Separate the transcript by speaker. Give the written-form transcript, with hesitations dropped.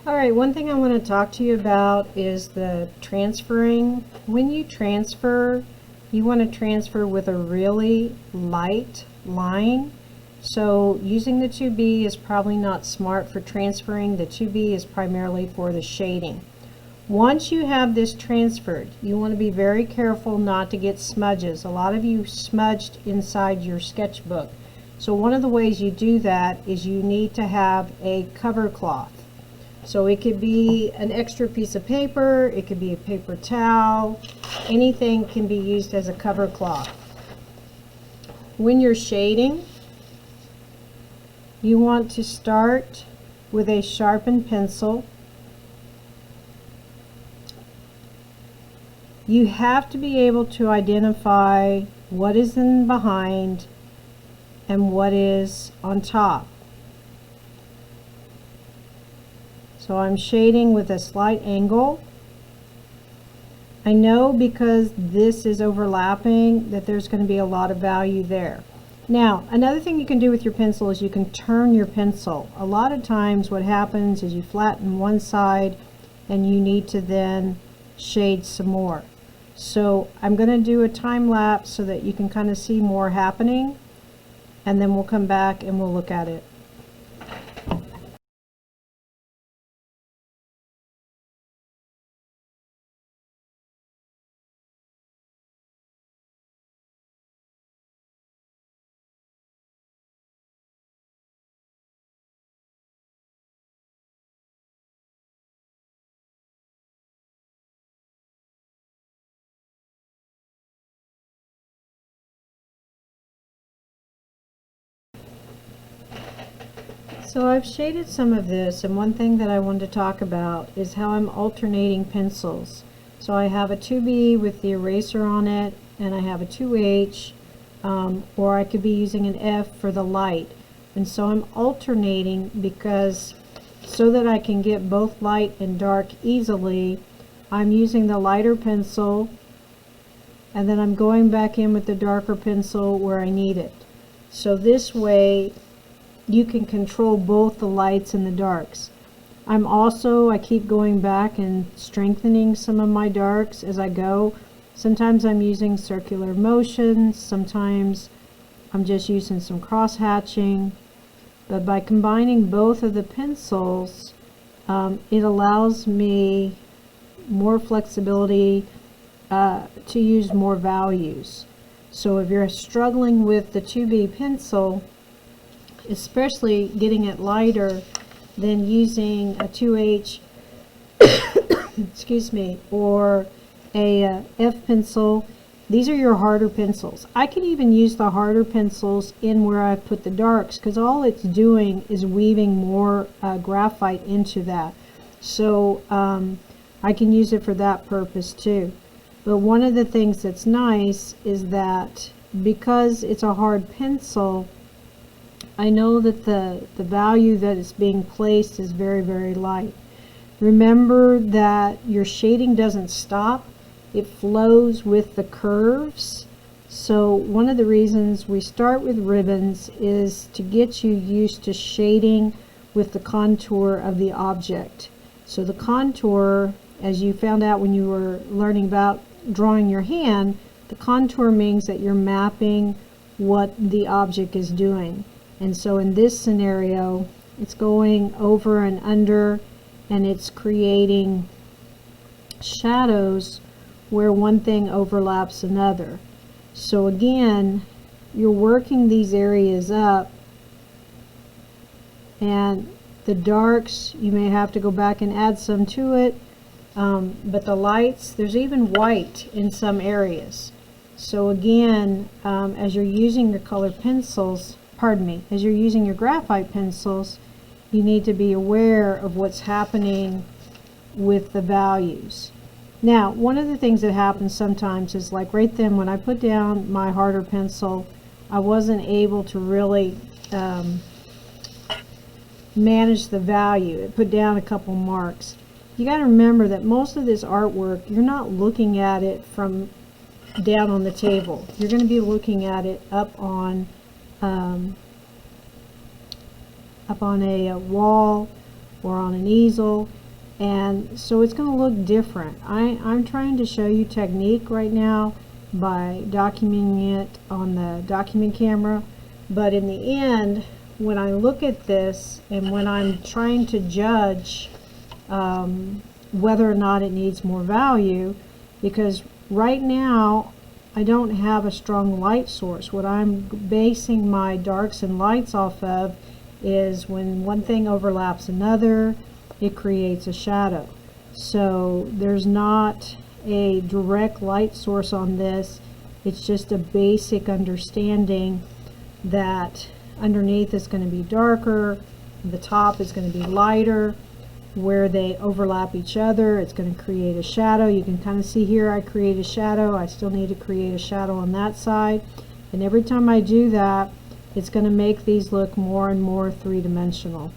Speaker 1: Alright, one thing I want to talk to you about is the transferring. When you transfer, you want to transfer with a really light line. So using the 2B is probably not smart for transferring. The 2B is primarily for the shading. Once you have this transferred, you want to be very careful not to get smudges. A lot of you smudged inside your sketchbook. So one of the ways you do that is you need to have a cover cloth. So it could be an extra piece of paper, it could be a paper towel, anything can be used as a cover cloth. When you're shading, you want to start with a sharpened pencil. You have to be able to identify what is in behind and what is on top. So I'm shading with a slight angle. I know because this is overlapping that there's going to be a lot of value there. Now, another thing you can do with your pencil is you can turn your pencil. A lot of times what happens is you flatten one side and you need to then shade some more. So I'm going to do a time lapse so that you can kind of see more happening, and then we'll come back and we'll look at it. So I've shaded some of this, and one thing that I wanted to talk about is how I'm alternating pencils. So I have a 2B with the eraser on it, and I have a 2H, or I could be using an F for the light. And so I'm alternating because so that I can get both light and dark easily, I'm using the lighter pencil, and then I'm going back in with the darker pencil where I need it. So this way you can control both the lights and the darks. I keep going back and strengthening some of my darks as I go. Sometimes I'm using circular motions, sometimes I'm just using some cross hatching, but by combining both of the pencils, it allows me more flexibility to use more values. So if you're struggling with the 2B pencil, especially getting it lighter than using a 2H excuse me, or a F pencil, these are your harder pencils. I can even use the harder pencils in where I put the darks, because all it's doing is weaving more graphite into that. So I can use it for that purpose too. But one of the things that's nice is that because it's a hard pencil, I know that the value that is being placed is very, very light. Remember that your shading doesn't stop. It flows with the curves. So one of the reasons we start with ribbons is to get you used to shading with the contour of the object. So the contour, as you found out when you were learning about drawing your hand, the contour means that you're mapping what the object is doing. And so in this scenario, it's going over and under, and it's creating shadows where one thing overlaps another. So again, you're working these areas up, and the darks, you may have to go back and add some to it, but the lights, there's even white in some areas. So again, as you're using your colored pencils, as you're using your graphite pencils, you need to be aware of what's happening with the values. Now, one of the things that happens sometimes is, like right then when I put down my harder pencil, I wasn't able to really manage the value. It put down a couple marks. You got to remember that most of this artwork, you're not looking at it from down on the table. You're going to be looking at it up on a wall, or on an easel, and so it's going to look different. I'm trying to show you technique right now by documenting it on the document camera, but in the end, when I look at this and when I'm trying to judge whether or not it needs more value, because right now I don't have a strong light source. What I'm basing my darks and lights off of is when one thing overlaps another, it creates a shadow. So there's not a direct light source on this. It's just a basic understanding that underneath is going to be darker, the top is going to be lighter. Where they overlap each other, it's going to create a shadow. You can kind of see here I create a shadow. I still need to create a shadow on that side, and every time I do that, it's going to make these look more and more three-dimensional.